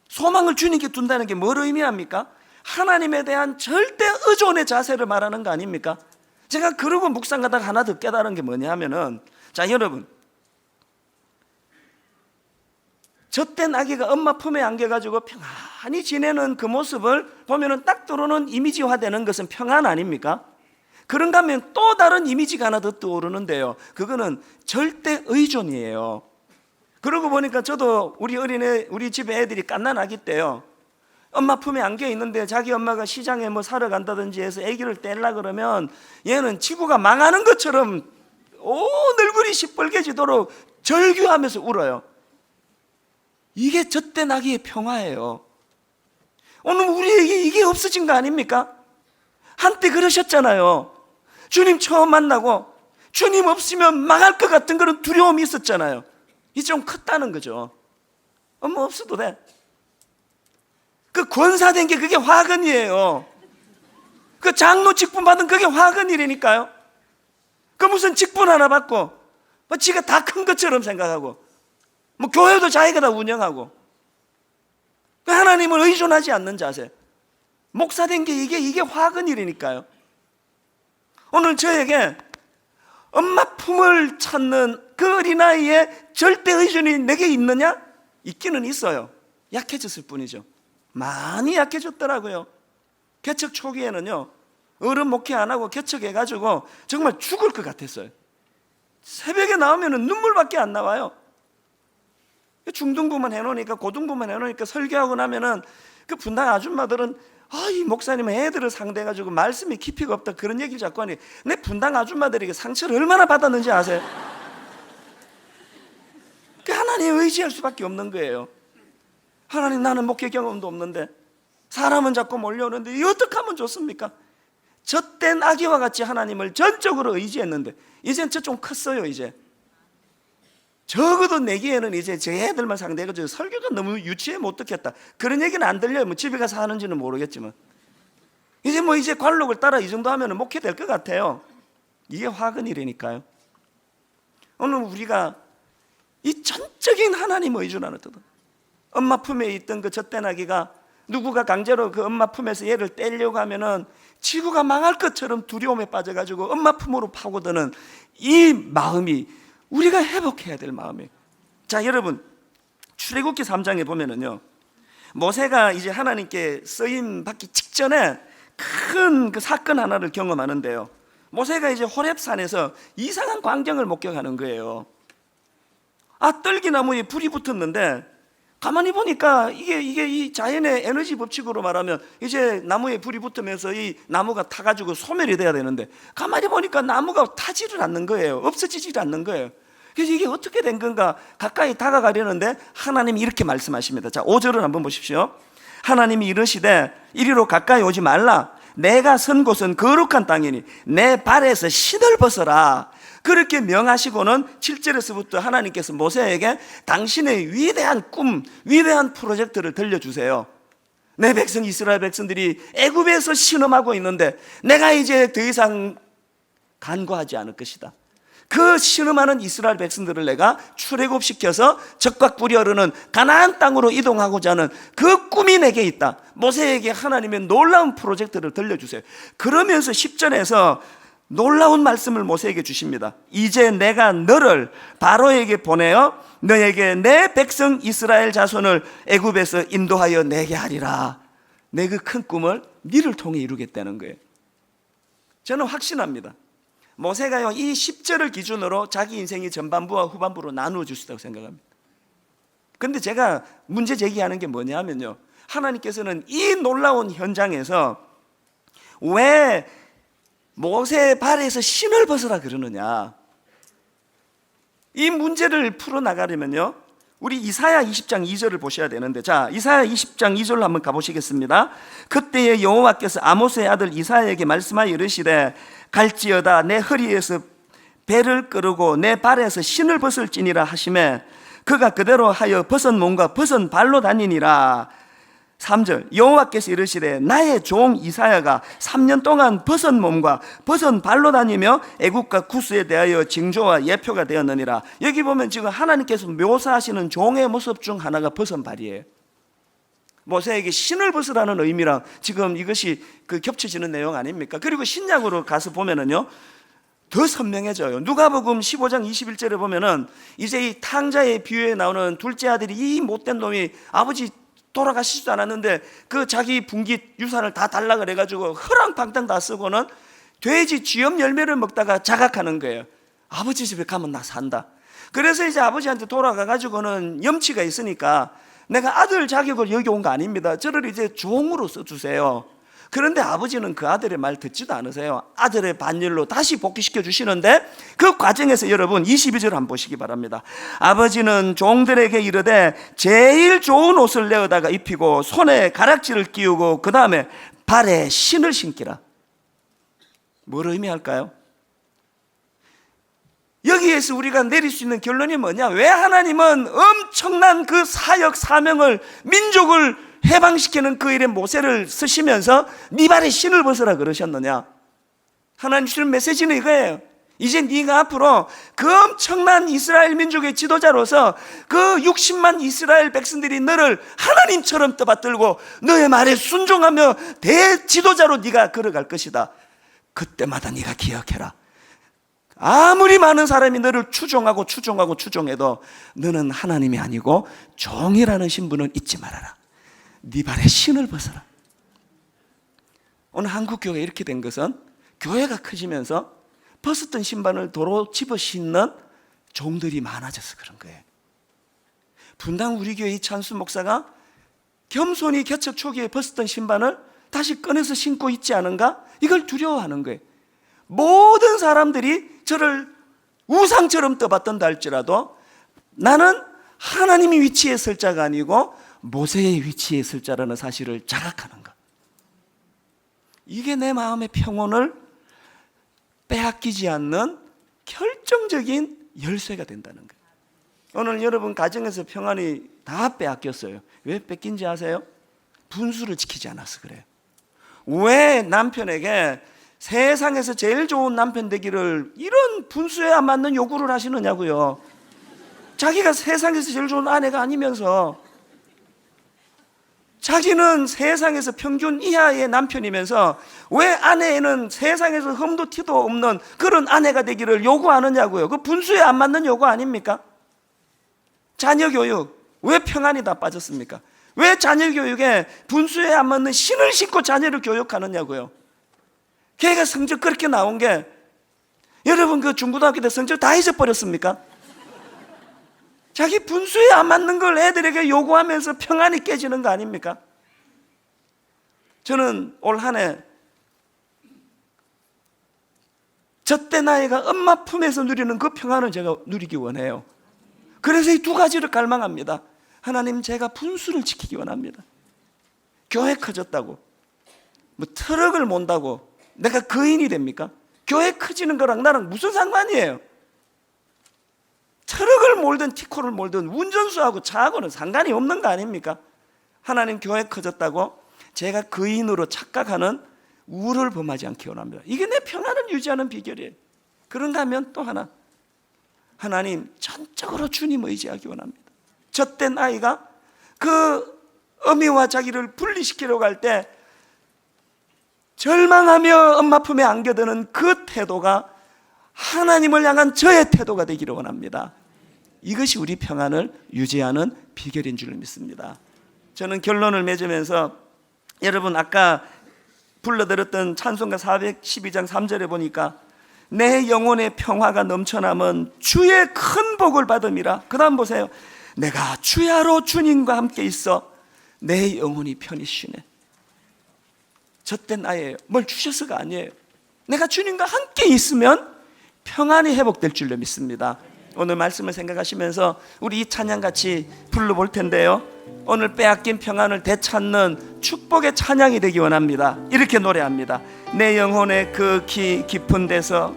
소망을 주님께 둔다는 게 뭘 의미합니까? 하나님에 대한 절대 의존의 자세를 말하는 거 아닙니까? 제가 그러고 묵상하다가 하나 더 깨달은 게 뭐냐 하면은, 자, 여러분, 젖된 아기가 엄마 품에 안겨가지고 평안히 지내는 그 모습을 보면은 딱 들어오는 이미지화되는 것은 평안 아닙니까? 그런가 하면 또 다른 이미지가 하나 더 떠오르는데요, 그거는 절대 의존이에요. 그러고 보니까 저도 우리 집에 애들이 갓난아기 때요, 엄마 품에 안겨 있는데 자기 엄마가 시장에 뭐 사러 간다든지 해서 아기를 떼려 그러면 얘는 지구가 망하는 것처럼 온 얼굴이 시뻘개지도록 절규하면서 울어요. 이게 젖된 아기의 평화예요. 오늘 우리에게 이게 없어진 거 아닙니까? 한때 그러셨잖아요. 주님 처음 만나고 주님 없으면 망할 것 같은 그런 두려움이 있었잖아요. 이제 좀 컸다는 거죠. 엄마 없어도 돼. 그 권사된 게 그게 화근이에요. 그 장로 직분 받은 그게 화근이라니까요. 그 무슨 직분 하나 받고 뭐 지가 다 큰 것처럼 생각하고 뭐 교회도 자기가 다 운영하고 하나님을 의존하지 않는 자세. 목사된 게 이게 화근이라니까요. 오늘 저에게 엄마 품을 찾는 그 어린아이의 절대 의존이 내게 있느냐? 있기는 있어요. 약해졌을 뿐이죠. 많이 약해졌더라고요. 개척 초기에는요, 어른 목회 안 하고 개척해가지고 정말 죽을 것 같았어요. 새벽에 나오면 눈물밖에 안 나와요. 중등부만 해놓으니까, 고등부만 해놓으니까 설교하고 나면은 그 분당 아줌마들은 이 목사님은 애들을 상대해가지고 말씀이 깊이가 없다 그런 얘기를 자꾸 하니, 내 분당 아줌마들에게 상처를 얼마나 받았는지 아세요? 그 하나님 의지할 수밖에 없는 거예요. 하나님, 나는 목회 경험도 없는데 사람은 자꾸 몰려오는데 이 어떻게 하면 좋습니까? 젖된 아기와 같이 하나님을 전적으로 의지했는데 이젠 저 좀 컸어요. 이제 적어도 내기에는 이제 제 애들만 상대해가지고 설교가 너무 유치해 못 듣겠다 그런 얘기는 안 들려요. 뭐 집에 가서 하는지는 모르겠지만 이제 관록을 따라 이 정도 하면 목회 될 것 같아요. 이게 화근이라니까요. 오늘 우리가 이 전적인 하나님 의존하는 뜻은, 엄마 품에 있던 그 젖된 아기가 누구가 강제로 그 엄마 품에서 얘를 떼려고 하면은 지구가 망할 것처럼 두려움에 빠져가지고 엄마 품으로 파고드는 이 마음이 우리가 회복해야 될 마음이에요. 자, 여러분, 출애굽기 3장에 보면은요, 모세가 이제 하나님께 쓰임 받기 직전에 큰 그 사건 하나를 경험하는데요, 모세가 이제 호렙산에서 이상한 광경을 목격하는 거예요. 떨기나무에 불이 붙었는데 가만히 보니까 이게 이 자연의 에너지 법칙으로 말하면 이제 나무에 불이 붙으면서 이 나무가 타가지고 소멸이 돼야 되는데 가만히 보니까 나무가 타지를 않는 거예요. 없어지질 않는 거예요. 그래서 이게 어떻게 된 건가 가까이 다가가려는데 하나님이 이렇게 말씀하십니다. 자, 5절을 한번 보십시오. 하나님이 이르시되 이리로 가까이 오지 말라. 내가 선 곳은 거룩한 땅이니 내 발에서 신을 벗어라. 그렇게 명하시고는 7절에서부터 하나님께서 모세에게 당신의 위대한 꿈, 위대한 프로젝트를 들려주세요. 내 백성 이스라엘 백성들이 애굽에서 신음하고 있는데 내가 이제 더 이상 간과하지 않을 것이다. 그 신음하는 이스라엘 백성들을 내가 출애굽시켜서 적과 꿀이 흐르는 가나안 땅으로 이동하고자 하는 그 꿈이 내게 있다. 모세에게 하나님의 놀라운 프로젝트를 들려주세요. 그러면서 10절에서 놀라운 말씀을 모세에게 주십니다. 이제 내가 너를 바로에게 보내어 너에게 내 백성 이스라엘 자손을 애굽에서 인도하여 내게 하리라. 내 그 큰 꿈을 너를 통해 이루겠다는 거예요. 저는 확신합니다. 모세가요, 이 10절을 기준으로 자기 인생의 전반부와 후반부로 나누어 주시다고 생각합니다. 그런데 제가 문제 제기하는 게 뭐냐면요, 하나님께서는 이 놀라운 현장에서 왜 모세의 발에서 신을 벗으라 그러느냐, 이 문제를 풀어나가려면요, 우리 이사야 20장 2절을 보셔야 되는데, 자, 이사야 20장 2절로 한번 가보시겠습니다. 그때에 여호와께서 아모스의 아들 이사야에게 말씀하여 이르시되 갈지어다 내 허리에서 배를 끄르고 내 발에서 신을 벗을지니라 하시매 그가 그대로 하여 벗은 몸과 벗은 발로 다니니라. 3절 여호와께서 이르시되 나의 종 이사야가 3년 동안 벗은 몸과 벗은 발로 다니며 애국과 구스에 대하여 징조와 예표가 되었느니라. 여기 보면 지금 하나님께서 묘사하시는 종의 모습 중 하나가 벗은 발이에요. 모세에게 신을 벗으라는 의미랑 지금 이것이 그 겹쳐지는 내용 아닙니까? 그리고 신약으로 가서 보면은요, 더 선명해져요. 누가복음 15장 21절에 보면은 이제 이 탕자의 비유에 나오는 둘째 아들이 이 못된 놈이 아버지 돌아가시지도 않았는데 그 자기 분깃 유산을 다 달라 그래가지고 허랑방탕 다 쓰고는 돼지 쥐염 열매를 먹다가 자각하는 거예요. 아버지 집에 가면 나 산다. 그래서 이제 아버지한테 돌아가가지고는 염치가 있으니까 내가 아들 자격을 여기 온 거 아닙니다. 저를 이제 종으로 써주세요. 그런데 아버지는 그 아들의 말 듣지도 않으세요. 아들의 반일로 다시 복귀시켜 주시는데 그 과정에서 여러분 22절 한번 보시기 바랍니다. 아버지는 종들에게 이르되 제일 좋은 옷을 내어다가 입히고 손에 가락지를 끼우고 그 다음에 발에 신을 신기라. 뭘 의미할까요? 여기에서 우리가 내릴 수 있는 결론이 뭐냐? 왜 하나님은 엄청난 그 사역 사명을, 민족을 해방시키는 그 일에 모세를 쓰시면서 네 발에 신을 벗으라 그러셨느냐? 하나님 주시는 메시지는 이거예요. 이제 네가 앞으로 그 엄청난 이스라엘 민족의 지도자로서 그 60만 이스라엘 백성들이 너를 하나님처럼 떠받들고 너의 말에 순종하며 대지도자로 네가 걸어갈 것이다. 그때마다 네가 기억해라. 아무리 많은 사람이 너를 추종해도 너는 하나님이 아니고 종이라는 신분은 잊지 말아라. 네 발에 신을 벗어라. 오늘 한국 교회가 이렇게 된 것은 교회가 커지면서 벗었던 신발을 도로 집어 신는 종들이 많아져서 그런 거예요. 분당 우리 교회 이찬수 목사가 겸손히 개척 초기에 벗었던 신발을 다시 꺼내서 신고 있지 않은가? 이걸 두려워하는 거예요. 모든 사람들이 저를 우상처럼 떠받던다 할지라도 나는 하나님이 위치에 설 자가 아니고 모세의 위치에 있을 자라는 사실을 자각하는 것. 이게 내 마음의 평온을 빼앗기지 않는 결정적인 열쇠가 된다는 거예요. 오늘 여러분 가정에서 평안이 다 빼앗겼어요. 왜 뺏긴지 아세요? 분수를 지키지 않아서 그래요. 왜 남편에게 세상에서 제일 좋은 남편 되기를 이런 분수에 안 맞는 요구를 하시느냐고요. 자기가 세상에서 제일 좋은 아내가 아니면서, 자기는 세상에서 평균 이하의 남편이면서 왜 아내는 세상에서 흠도 티도 없는 그런 아내가 되기를 요구하느냐고요. 그 분수에 안 맞는 요구 아닙니까? 자녀 교육, 왜 평안이 다 빠졌습니까? 왜 자녀 교육에 분수에 안 맞는 신을 신고 자녀를 교육하느냐고요. 걔가 성적 그렇게 나온 게, 여러분 그 중고등학교 때 성적 다 잊어버렸습니까? 자기 분수에 안 맞는 걸 애들에게 요구하면서 평안이 깨지는 거 아닙니까? 저는 올 한 해 젖된 아이가 엄마 품에서 누리는 그 평안을 제가 누리기 원해요. 그래서 이 두 가지를 갈망합니다. 하나님, 제가 분수를 지키기 원합니다. 교회 커졌다고 뭐 트럭을 몬다고 내가 거인이 됩니까? 교회 커지는 거랑 나랑 무슨 상관이에요? 트럭을 몰든 티코를 몰든 운전수하고 차하고는 상관이 없는 거 아닙니까? 하나님, 교회 커졌다고 제가 거인으로 착각하는 우를 범하지 않기 원합니다. 이게 내 평안을 유지하는 비결이에요. 그런가 하면 또 하나, 하나님, 전적으로 주님 의지하기 원합니다. 젖된 아이가 그 어미와 자기를 분리시키려고 할 때 절망하며 엄마 품에 안겨드는 그 태도가 하나님을 향한 저의 태도가 되기를 원합니다. 이것이 우리 평안을 유지하는 비결인 줄 믿습니다. 저는 결론을 맺으면서, 여러분 아까 불러드렸던 찬송가 412장 3절에 보니까 내 영혼의 평화가 넘쳐남은 주의 큰 복을 받음이라. 그 다음 보세요. 내가 주야로 주님과 함께 있어 내 영혼이 편히 쉬네. 젖된 아이예요. 뭘 주셔서가 아니에요. 내가 주님과 함께 있으면 평안이 회복될 줄로 믿습니다. 오늘 말씀을 생각하시면서 우리 이 찬양 같이 불러볼 텐데요, 오늘 빼앗긴 평안을 되찾는 축복의 찬양이 되기 원합니다. 이렇게 노래합니다. 내 영혼의 그 깊은 데서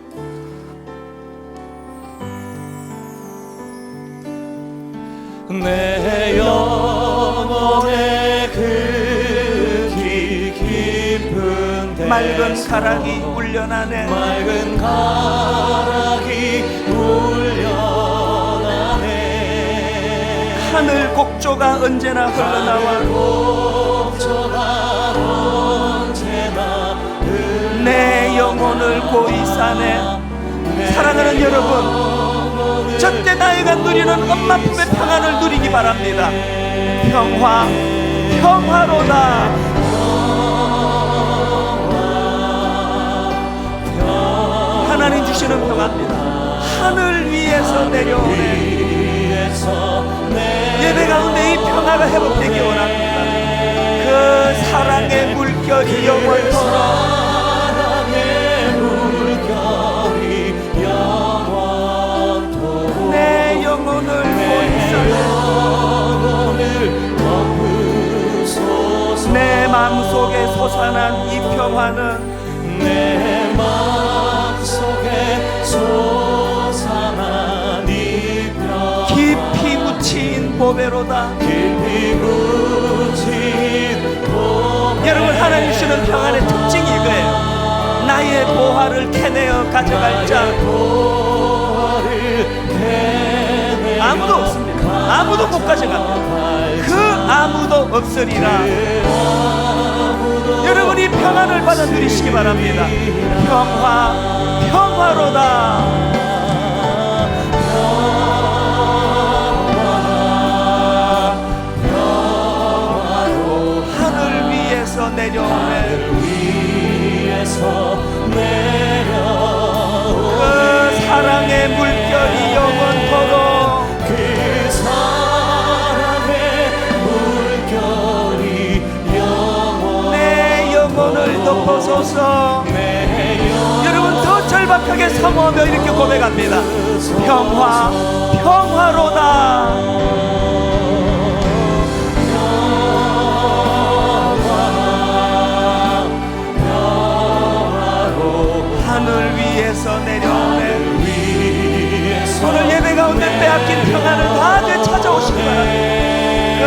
내 영혼의 그 깊은 데서 맑은 가락이 울려나네. 맑은 가락이 울려나네. 하늘 곡조가 언제나 흘러나와 곡조가 언제나 내 영혼을 고이 싸네. 사랑하는 여러분, 젖된 아이가 누리는 엄마 품의 평안을 누리기 바랍니다. 평화로다. 하나님 주시는 평화입니다. 하늘 위에서 내려오네. 예배 가운데 이 평화가 회복되기 원합니다. 그 사랑의 물결이 영원토록 내 영혼을 돋소서. 내 마음속에 솟아난 이 평화는 내 마음속에 솟아난 이 평화 깊이 묻힌 보배로다. 깊이 묻힌 보배. 여러분, 하나님 주시는 평안의 특징이 이거예요. 나의 보화를 캐내어 가져갈 자 아무도 없습니다. 아무도 못 가져갑니다. 그 아무도 없으리라. 여러분이 평안을 받아 누리시기 바랍니다. 평화로다. 하늘 위에서 내려오네. 그 사랑의 물결이 영원토록 내 영혼을 덮어소서. 여러분, 더 절박하게 사모하며 이렇게 고백합니다. 평화로다. 하늘 위에서 내려오네. 오늘 예배 가운데 빼앗긴 평안을 다 되찾아오시기 바랍니다. 그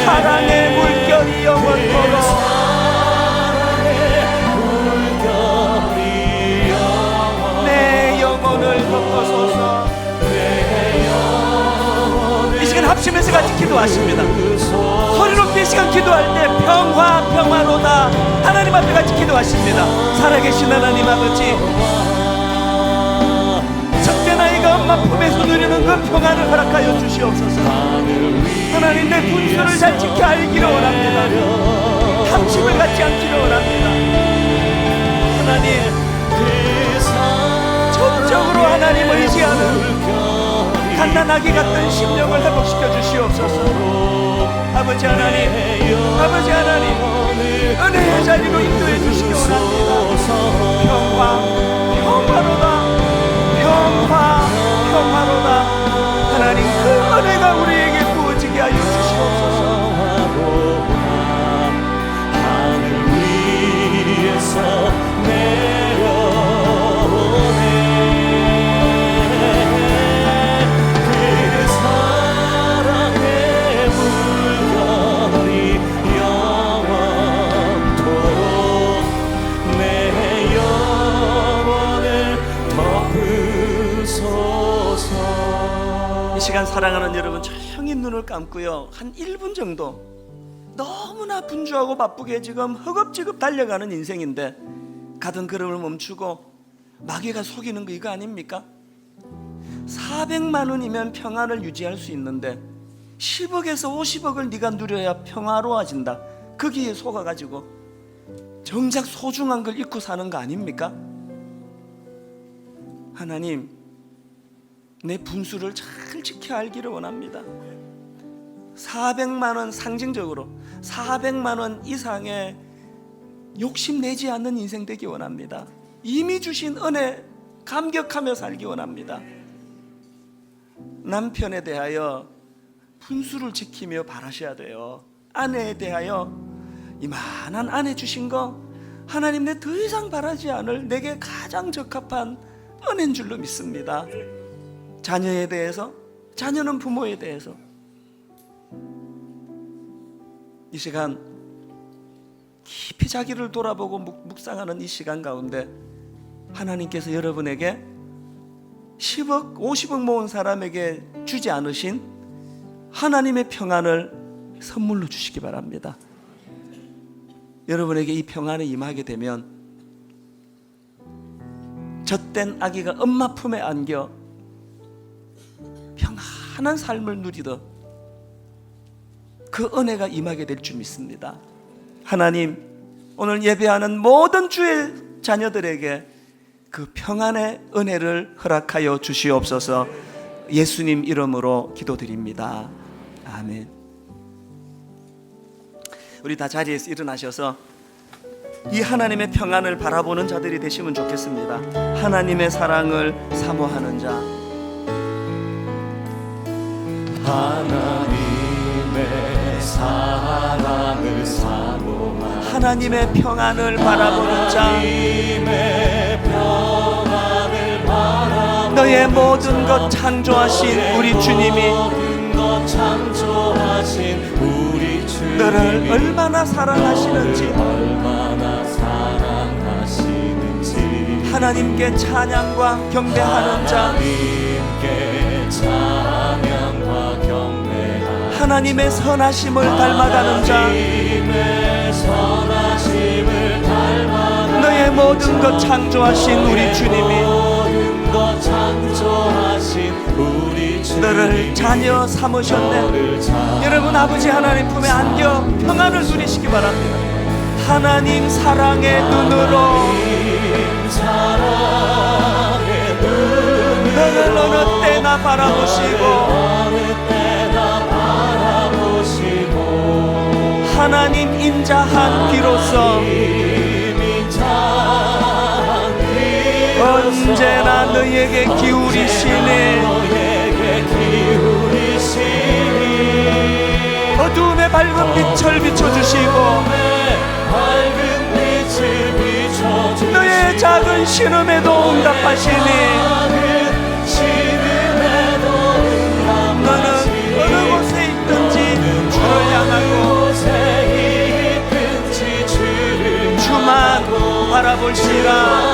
사랑의 물결이 영원토록 내 영혼을 덮어소서. 이 시간 합심해서 같이 기도하십니다. 소리 높이 이 시간 기도할 때 평화로다. 하나님 앞에 같이 기도하십니다. 살아계신 하나님 아버지, 적대 나이가 엄마 품에서 누리는 그 평안을 허락하여 주시옵소서. 하나님, 내 분수를 잘 지켜 알기를 원합니다. 합심을 갖지 않기를 원합니다. 하나님, 전적으로 하나님 의지하는 갓난아기 같은 심령을 회복시켜 주시옵소서. 아버지 하나님, 은혜의 자리로 인도해 주시기 원합니다. 평화로다. 하나님, 그 은혜가 우리에게 부어지게 하여 주시옵소서. 하늘 위에서 내려오네. 그 사랑의 물결이 영원토록 내 영혼을 덮으소서. 이 시간 사랑하는 여러분, 조용히 눈을 감고요, 한 1분 정도, 너무나 분주하고 바쁘게 지금 허겁지겁 달려가는 인생인데 가던 걸음을 멈추고 마귀가 속이는 거 이거 아닙니까? 400만 원이면 평안을 유지할 수 있는데 10억에서 50억을 네가 누려야 평화로워진다. 거기에 속아가지고 정작 소중한 걸 잊고 사는 거 아닙니까? 하나님, 내 분수를 잘 지켜 알기를 원합니다. 400만 원, 상징적으로 400만 원 이상의 욕심내지 않는 인생 되기 원합니다. 이미 주신 은혜 감격하며 살기 원합니다. 남편에 대하여 분수를 지키며 바라셔야 돼요. 아내에 대하여 이만한 아내 주신 거 하나님, 내 더 이상 바라지 않을 내게 가장 적합한 은혜인 줄로 믿습니다. 자녀에 대해서, 자녀는 부모에 대해서 이 시간 깊이 자기를 돌아보고 묵상하는 이 시간 가운데 하나님께서 여러분에게 10억, 50억 모은 사람에게 주지 않으신 하나님의 평안을 선물로 주시기 바랍니다. 여러분에게 이 평안이 임하게 되면 젖된 아기가 엄마 품에 안겨 평안한 삶을 누리듯 그 은혜가 임하게 될 줄 믿습니다. 하나님, 오늘 예배하는 모든 주의 자녀들에게 그 평안의 은혜를 허락하여 주시옵소서. 예수님 이름으로 기도드립니다. 아멘. 우리 다 자리에서 일어나셔서 이 하나님의 평안을 바라보는 자들이 되시면 좋겠습니다. 하나님의 사랑을 사모하는 자, 하나님의 사랑을 사모하는 하나님의 평안을 바라보는 자, 하나님의 평안을 바라보는 너의 모든 것 창조하신 우리 주님이 모든 것 창조하신 우리 주님이 너를 얼마나 사랑하시는지, 얼마나 사랑하시는지 하나님께 찬양과 경배하는 자, 하나님께 찬양과 경배하는 하나님의 선하심을 닮아가는 자, 하나님의 선하심을 닮아가는 너의 모든 것 창조하신 우리 주님이 모든 것 창조하신 우리 주님이 너를 자녀 삼으셨네. 너를 자녀 여러분, 아버지 하나님 품에 안겨 평안을 누리시기 바랍니다. 하나님 사랑의 눈으로 사랑의 눈으로 너를 어느 때나 바라보시고 어느 때나 바라보시고 하나님 인자한 비로소 언제나 너에게 기울이시니 어두움의 밝은 빛을 비춰주시고 너의 작은 신음에도 응답하시니 너는 어느 곳에 있든지 주를 향하고 주만 바라볼시라.